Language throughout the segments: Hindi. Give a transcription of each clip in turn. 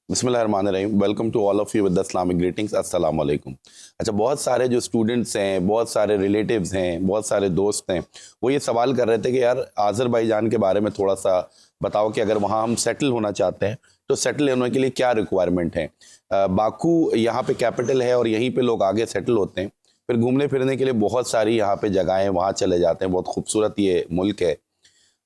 बिस्मिल्लाहिर्रहमानिर्रहीम। Welcome to all of you with the Islamic greetings. अस्सलाम वालेकुम। अच्छा, बहुत सारे जो स्टूडेंट्स हैं, बहुत सारे रिलेटिव्स हैं, बहुत सारे दोस्त हैं, वो ये सवाल कर रहे थे कि यार आज़रबाईजान के बारे में थोड़ा सा बताओ कि अगर वहाँ हम सेटल होना चाहते हैं तो सेटल होने के लिए क्या रिक्वायरमेंट है। बाकू यहाँ पे कैपिटल है और यहीं पे लोग आगे सेटल होते हैं। फिर घूमने फिरने के लिए बहुत सारी यहाँ पे जगहें, वहाँ चले जाते हैं। बहुत खूबसूरत ये मुल्क है।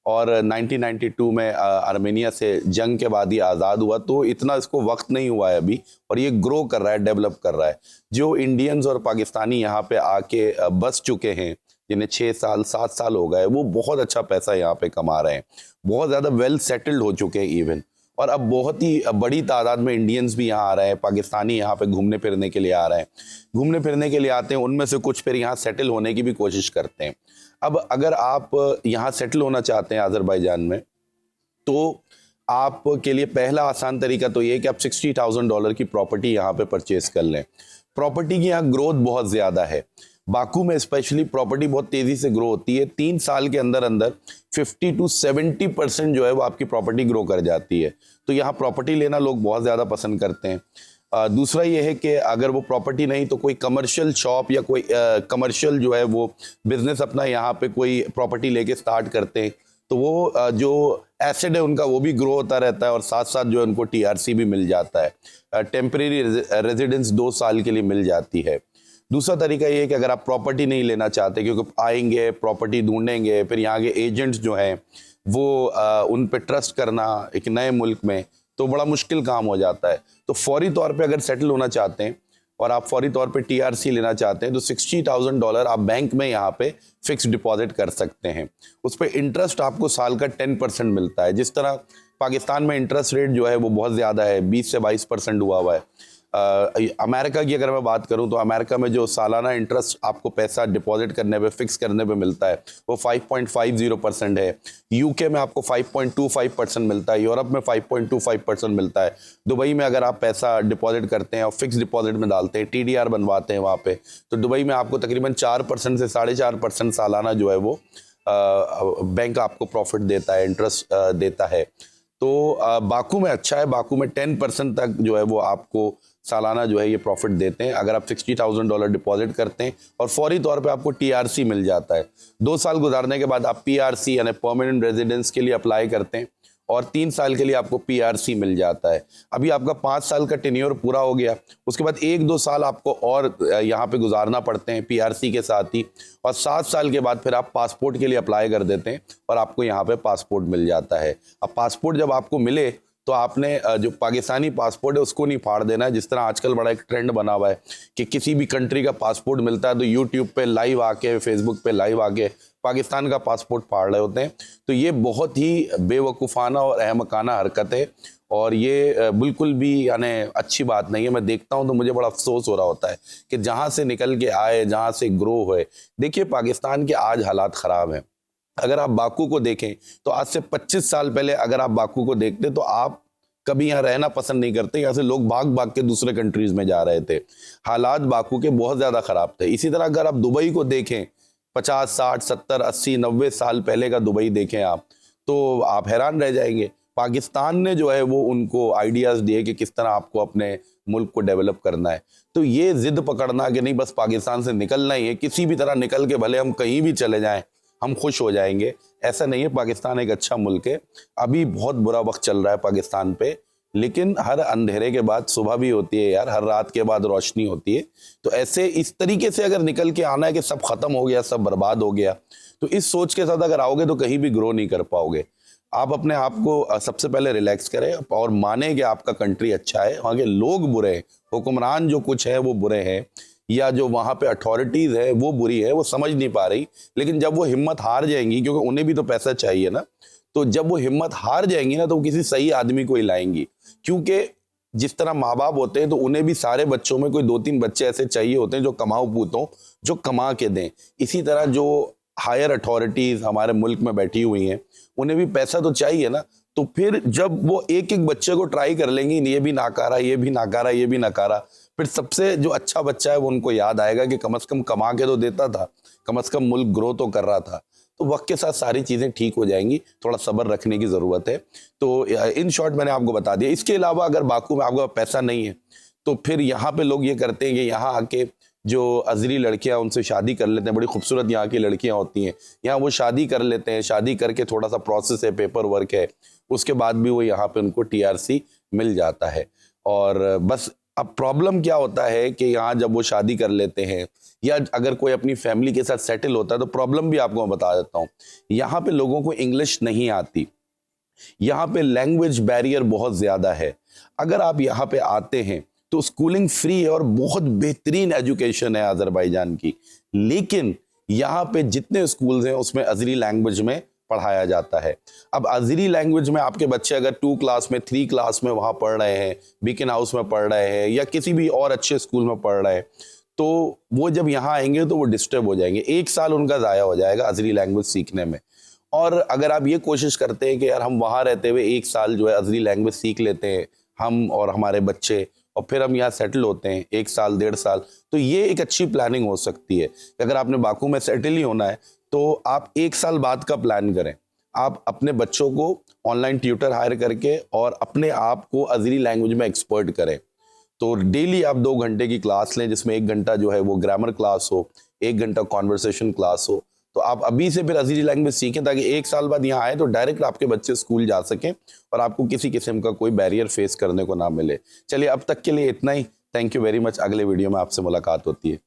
और 1992 में आर्मेनिया से जंग के बाद ही आज़ाद हुआ, तो इतना इसको वक्त नहीं हुआ है अभी, और ये ग्रो कर रहा है, डेवलप कर रहा है। जो इंडियंस और पाकिस्तानी यहाँ पे आके बस चुके हैं, जिन्हें 6 साल 7 साल हो गए, वो बहुत अच्छा पैसा यहाँ पे कमा रहे हैं, बहुत ज़्यादा वेल सेटल्ड हो चुके हैं इवन। और अब बहुत ही बड़ी तादाद में इंडियंस भी यहाँ आ रहे हैं, पाकिस्तानी यहाँ पे घूमने फिरने के लिए आ रहे हैं। घूमने फिरने के लिए आते हैं, उनमें से कुछ फिर यहाँ सेटल होने की भी कोशिश करते हैं। अब अगर आप यहाँ सेटल होना चाहते हैं आज़रबाईजान में, तो आपके लिए पहला आसान तरीका तो ये है कि आप $60,000 की प्रॉपर्टी यहाँ पे परचेज कर लें। प्रॉपर्टी की यहाँ ग्रोथ बहुत ज़्यादा है। बाकू में स्पेशली प्रॉपर्टी बहुत तेज़ी से ग्रो होती है। 3 साल के अंदर अंदर 50 to 70% जो है वो आपकी प्रॉपर्टी ग्रो कर जाती है। तो यहाँ प्रॉपर्टी लेना लोग बहुत ज़्यादा पसंद करते हैं। दूसरा ये है कि अगर वो प्रॉपर्टी नहीं तो कोई कमर्शियल शॉप या कोई कमर्शियल जो है वो बिजनेस अपना यहाँ पे कोई प्रॉपर्टी लेके स्टार्ट करते हैं, तो वो जो एसेट है उनका वो भी ग्रो होता रहता है, और साथ साथ जो है उनको टीआरसी भी मिल जाता है। टेम्परेरी रेजिडेंस 2 साल के लिए मिल जाती है। दूसरा तरीका ये है कि अगर आप प्रॉपर्टी नहीं लेना चाहते, क्योंकि आएंगे प्रॉपर्टी ढूंढेंगे, फिर यहाँ के एजेंट्स जो हैं वो उन पे ट्रस्ट करना एक नए मुल्क में तो बड़ा मुश्किल काम हो जाता है। तो फौरी तौर पे अगर सेटल होना चाहते हैं और आप फौरी तौर पे टीआरसी लेना चाहते हैं, तो $60,000 आप बैंक में यहाँ पे फिक्स डिपॉजिट कर सकते हैं। उस पर इंटरेस्ट आपको साल का 10% मिलता है। जिस तरह पाकिस्तान में इंटरेस्ट रेट जो है वो बहुत ज़्यादा है, 20 से 22% हुआ है। अमेरिका की अगर मैं बात करूं तो अमेरिका में जो सालाना इंटरेस्ट आपको पैसा डिपॉजिट करने पे, फिक्स करने पे मिलता है, वो 5.50% है। यूके में आपको 5.25% मिलता है। यूरोप में 5.25% मिलता है। दुबई में अगर आप पैसा डिपॉजिट करते हैं और फिक्स डिपॉजिट में डालते हैं, टीडीआर बनवाते हैं वहाँ पे, तो दुबई में आपको तकरीबन 4% से 4.5% सालाना जो है वो बैंक आपको प्रॉफिट देता है, इंटरेस्ट देता है। तो बाकू में अच्छा है। बाकू में 10% तक जो है वो आपको सालाना जो है ये प्रॉफिट देते हैं अगर आप $60,000 डिपॉजिट करते हैं, और फौरी तौर पे आपको टीआरसी मिल जाता है। 2 साल गुजारने के बाद आप पीआरसी यानी परमानेंट रेजिडेंस के लिए अप्लाई करते हैं, और 3 साल के लिए आपको पीआरसी मिल जाता है। अभी आपका 5 साल का टेन्योर पूरा हो गया, उसके बाद 1-2 साल आपको और यहाँ पे गुजारना पड़ते हैं पीआरसी के साथ ही, और 7 साल के बाद फिर आप पासपोर्ट के लिए अप्लाई कर देते हैं और आपको यहाँ पे पासपोर्ट मिल जाता है। अब पासपोर्ट जब आपको मिले तो आपने जो पाकिस्तानी पासपोर्ट है उसको नहीं फाड़ देना है। जिस तरह आजकल बड़ा एक ट्रेंड बना हुआ है कि किसी भी कंट्री का पासपोर्ट मिलता है तो यूट्यूब पे लाइव आके, फेसबुक पे लाइव आके पाकिस्तान का पासपोर्ट फाड़ रहे होते हैं। तो ये बहुत ही बेवकूफ़ाना और अहमकाना हरकत है, और ये बिल्कुल भी यानी अच्छी बात नहीं है। मैं देखता हूँ तो मुझे बड़ा अफसोस हो रहा होता है कि जहाँ से निकल के आए, जहाँ से ग्रो हुए। देखिए, पाकिस्तान के आज हालात ख़राब हैं। अगर आप बाकू को देखें तो आज से 25 साल पहले अगर आप बाकू को देखते तो आप कभी यहाँ रहना पसंद नहीं करते। यहाँ से लोग भाग भाग के दूसरे कंट्रीज में जा रहे थे। हालात बाकू के बहुत ज़्यादा ख़राब थे। इसी तरह अगर आप दुबई को देखें, 50 60 70 80 90 साल पहले का दुबई देखें आप, तो आप हैरान रह जाएंगे। पाकिस्तान ने जो है वो उनको आइडियाज़ दिए कि किस तरह आपको अपने मुल्क को डेवलप करना है। तो ये जिद पकड़ना कि नहीं बस पाकिस्तान से निकलना ही है, किसी भी तरह निकल के भले हम कहीं भी चले जाएं हम खुश हो जाएंगे, ऐसा नहीं है। पाकिस्तान एक अच्छा मुल्क है। अभी बहुत बुरा वक्त चल रहा है पाकिस्तान पे, लेकिन हर अंधेरे के बाद सुबह भी होती है यार, हर रात के बाद रोशनी होती है। तो ऐसे इस तरीके से अगर निकल के आना है कि सब खत्म हो गया, सब बर्बाद हो गया, तो इस सोच के साथ अगर आओगे तो कहीं भी ग्रो नहीं कर पाओगे। आप अपने आप को सबसे पहले रिलैक्स करें और माने कि आपका कंट्री अच्छा है, वहाँ के लोग बुरे हैं, हुक्मरान जो कुछ है वो बुरे हैं, या जो वहाँ पे अथॉरिटीज़ है वो बुरी है, वो समझ नहीं पा रही। लेकिन जब वो हिम्मत हार जाएंगी, क्योंकि उन्हें भी तो पैसा चाहिए ना, तो जब वो हिम्मत हार जाएंगी ना तो वो किसी सही आदमी को ही लाएंगी। क्योंकि जिस तरह माँ बाप होते हैं तो उन्हें भी सारे बच्चों में कोई 2-3 बच्चे ऐसे चाहिए होते हैं जो कमाऊ पूत हों, जो कमा के दें। इसी तरह जो हायर अथॉरिटीज़ हमारे मुल्क में बैठी हुई हैं, उन्हें भी पैसा तो चाहिए ना। तो फिर जब वो एक एक बच्चे को ट्राई कर लेंगी, ये भी नाकारा, ये भी नाकारा, ये भी नाकारा, फिर सबसे जो अच्छा बच्चा है वो उनको याद आएगा कि कम से कम कमा के तो देता था, कम से कम मुल्क ग्रो तो कर रहा था। तो वक्त के साथ सारी चीज़ें ठीक हो जाएंगी, थोड़ा सब्र रखने की ज़रूरत है। तो इन शॉर्ट मैंने आपको बता दिया। इसके अलावा अगर बाकू में आपका पैसा नहीं है तो फिर यहाँ पे लोग ये करते हैं कि यहाँ आके जो अजरी लड़कियां उनसे शादी कर लेते हैं, बड़ी खूबसूरत यहाँ की लड़कियां होती हैं, यहाँ वो शादी कर लेते हैं, शादी करके थोड़ा सा प्रोसेस है, पेपर वर्क है, उसके बाद भी वो यहाँ पे उनको टीआरसी मिल जाता है। और बस अब प्रॉब्लम क्या होता है कि यहाँ जब वो शादी कर लेते हैं या अगर कोई अपनी फैमिली के साथ सेटल होता है तो प्रॉब्लम भी आपको मैं बता देता हूँ। यहाँ पे लोगों को इंग्लिश नहीं आती, यहाँ पे लैंग्वेज बैरियर बहुत ज्यादा है। अगर आप यहाँ पे आते हैं तो स्कूलिंग फ्री है और बहुत बेहतरीन एजुकेशन है अजरबैजान की, लेकिन यहाँ पे जितने स्कूल्स हैं उसमें अजरी लैंग्वेज में पढ़ाया जाता है। अब अजरी लैंग्वेज में आपके बच्चे अगर 2 क्लास में 3 क्लास में वहाँ पढ़ रहे हैं, बीकन हाउस में पढ़ रहे हैं या किसी भी और अच्छे स्कूल में पढ़ रहे हैं, तो वो जब यहाँ आएंगे तो वो डिस्टर्ब हो जाएंगे, 1 साल उनका ज़ाया हो जाएगा अजरी लैंग्वेज सीखने में। और अगर आप ये कोशिश करते हैं कि यार हम वहाँ रहते हुए 1 साल जो है अजरी लैंग्वेज सीख लेते हैं हम और हमारे बच्चे, और फिर हम यहाँ सेटल होते हैं 1 साल 1.5 साल, तो ये एक अच्छी प्लानिंग हो सकती है। अगर आपने बाकू में सेटल ही होना है तो आप 1 साल बाद का प्लान करें। आप अपने बच्चों को ऑनलाइन ट्यूटर हायर करके और अपने आप को अजरी लैंग्वेज में एक्सपर्ट करें। तो डेली आप 2 घंटे की क्लास लें, जिसमें 1 घंटा जो है वो ग्रामर क्लास हो, 1 घंटा कॉन्वर्सेशन क्लास हो। तो आप अभी से फिर अजरी लैंग्वेज सीखें ताकि 1 साल बाद यहाँ आए तो डायरेक्ट आपके बच्चे स्कूल जा सकें और आपको किसी किस्म का कोई बैरियर फेस करने को ना मिले। चलिए अब तक के लिए इतना ही। Thank you very much. अगले वीडियो में आपसे मुलाकात होती है।